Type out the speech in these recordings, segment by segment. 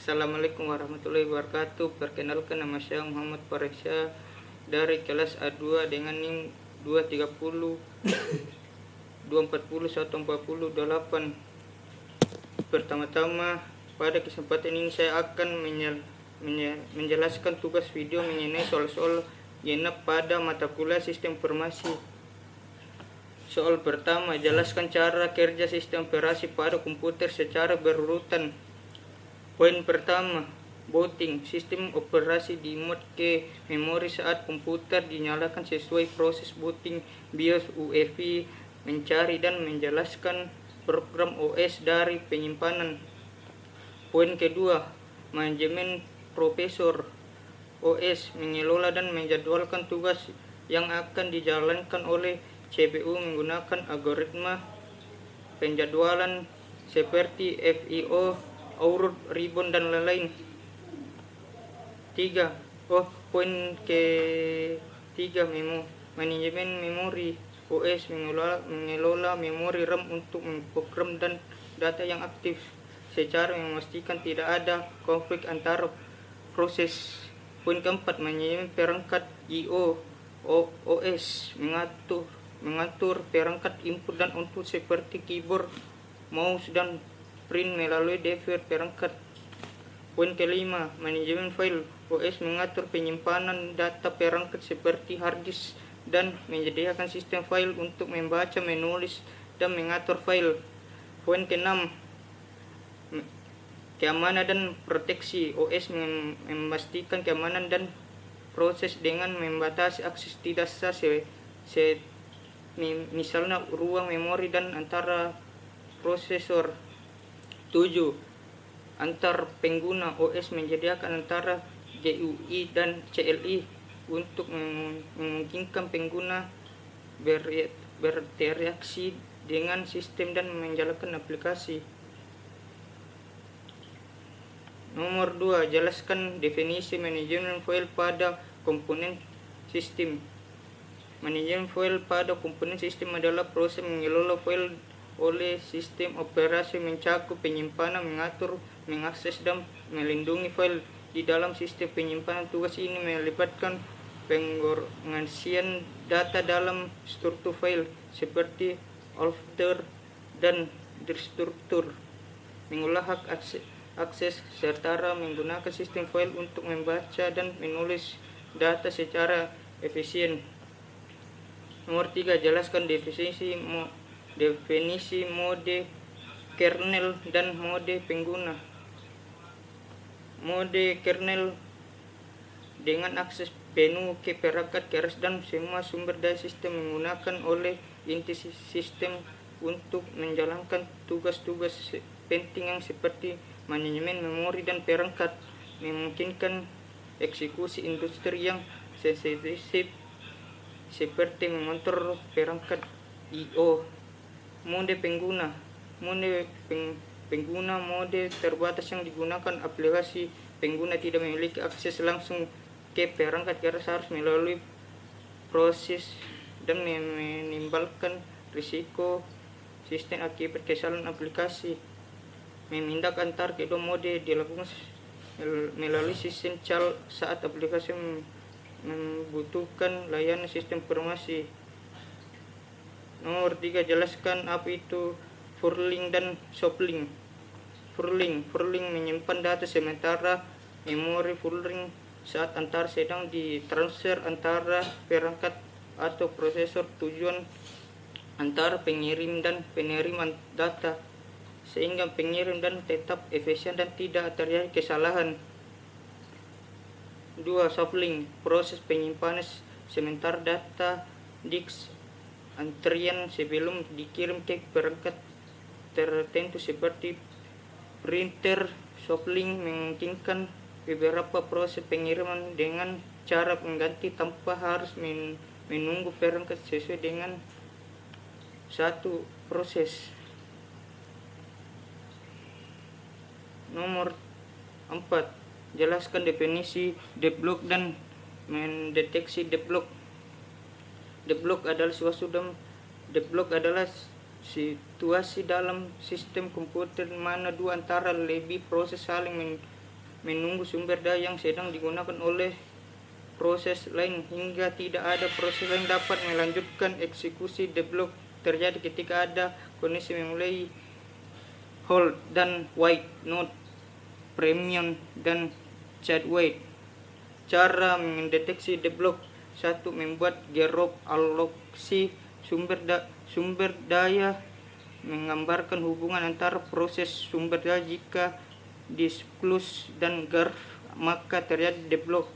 Assalamualaikum warahmatullahi wabarakatuh. Perkenalkan, nama saya Muhammad Faresya dari kelas A2 dengan NIM 230 240 148. Pertama-tama, pada kesempatan ini saya akan menjelaskan tugas video mengenai soal-soal genap pada mata kuliah Sistem Informasi. Soal pertama, jelaskan cara kerja sistem operasi pada komputer secara berurutan. Poin pertama, booting. Sistem operasi dimut ke memori saat komputer dinyalakan sesuai proses booting BIOS UEFI, mencari dan menjelaskan program OS dari penyimpanan. Poin kedua, manajemen profesor OS, mengelola dan menjadwalkan tugas yang akan dijalankan oleh CPU menggunakan algoritma penjadwalan seperti FIO, Urut, Ribbon, dan lain-lain. Poin ketiga, manajemen memori OS, mengelola memori RAM untuk memprogram dan data yang aktif secara memastikan tidak ada konflik antara proses. Poin keempat, manajemen perangkat IO OS, mengatur perangkat input dan output seperti keyboard, mouse, dan print melalui driver perangkat. Poin kelima, manajemen file OS, mengatur penyimpanan data perangkat seperti hard disk dan menyediakan sistem file untuk membaca, menulis, dan mengatur file. Poin keenam, keamanan dan proteksi OS, memastikan keamanan dan proses dengan membatasi akses tidak sah, misalnya ruang memori dan antara prosesor. 7. Antar pengguna OS, menyediakan antara GUI dan CLI untuk memungkinkan pengguna berinteraksi dengan sistem dan menjalankan aplikasi. Nomor 2, jelaskan definisi manajemen file pada komponen sistem. Manajemen file pada komponen sistem adalah proses mengelola file oleh sistem operasi, mencakup penyimpanan, mengatur, mengakses, dan melindungi file di dalam sistem penyimpanan. Tugas ini melibatkan pengorganisasian data dalam struktur file seperti folder dan struktur, mengolah hak akses serta menggunakan sistem file untuk membaca dan menulis data secara efisien. Nomor 3, jelaskan definisi mode kernel dan mode pengguna. Mode kernel dengan akses penuh ke perangkat keras dan semua sumber daya sistem, menggunakan oleh inti sistem untuk menjalankan tugas-tugas penting yang seperti manajemen memori dan perangkat, memungkinkan eksekusi industri yang sensitif seperti mengontrol perangkat IO. Mode pengguna. Pengguna mode terbatas yang digunakan aplikasi pengguna tidak memiliki akses langsung ke perangkat keras, harus melalui proses dan menimbulkan risiko sistem akibat kesalahan aplikasi. Memindah antar kedua mode dilakukan melalui sistem CAL saat aplikasi membutuhkan layanan sistem informasi. Nomor 3, jelaskan apa itu furling dan shuffling. Furling menyimpan data sementara memori. Furling saat antar sedang ditransfer antara perangkat atau prosesor, tujuan antara pengirim dan penerima data sehingga pengirim dan tetap efisien dan tidak terjadi kesalahan. 2. Shuffling, proses penyimpanan sementara data disk antrian sebelum dikirim ke perangkat tertentu seperti printer. Shuffling memungkinkan beberapa proses pengiriman dengan cara mengganti tanpa harus menunggu perangkat sesuai dengan satu proses. Nomor 4, jelaskan definisi deadlock dan mendeteksi deadlock. Deadlock adalah situasi dalam sistem komputer mana dua antara lebih proses saling menunggu sumber daya yang sedang digunakan oleh proses lain hingga tidak ada proses lain dapat melanjutkan eksekusi deadlock terjadi ketika ada kondisi memulai hold dan wait, node, premium, dan chat wait. Cara mendeteksi deadlock: 1. Membuat grafik alokasi sumber daya menggambarkan hubungan antara proses sumber daya. Jika disklus dan graf maka terjadi deadlock.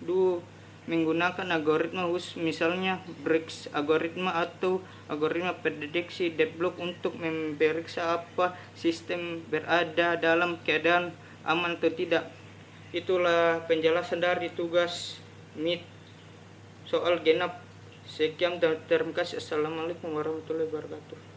2. Menggunakan algoritma khusus, misalnya Briggs algoritma atau algoritma prediksi deadlock untuk memeriksa apa sistem berada dalam keadaan aman atau tidak. Itulah penjelasan dari tugas MIT soal genap. Sekian dan terima kasih. Assalamualaikum warahmatullahi wabarakatuh.